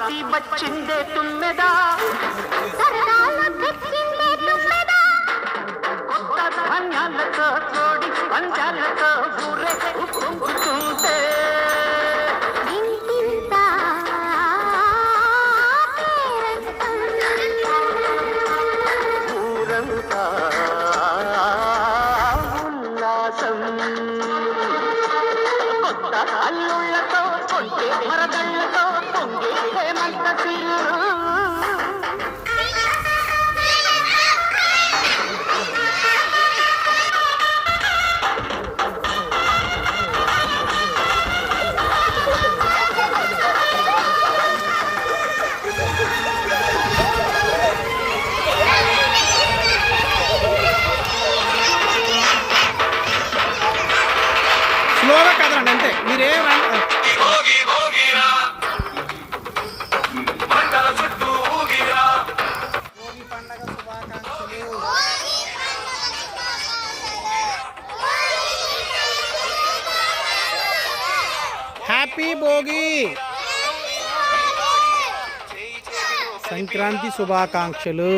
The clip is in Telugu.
సంక్రాంతి వచ్చిందే తుమ్మెదా సరదాల తెచ్చిందే తుమ్మెదా కొత్త ధాన్యాలతో కోడి పంచాలతో ఊరే ఉప్పొంగుతుంటే ఊరంతా ఉల్లాసం కొత్త అల్లుళ్ళతో కొంటే మరదళ్ళతో పొంగే హేమంత సిరులు స్లోగా కదలండి అంతే మీరేం భోగి పండగ శుభాకాంక్షలు. హ్యాపీ భోగి సంక్రాంతి శుభాకాంక్షలు.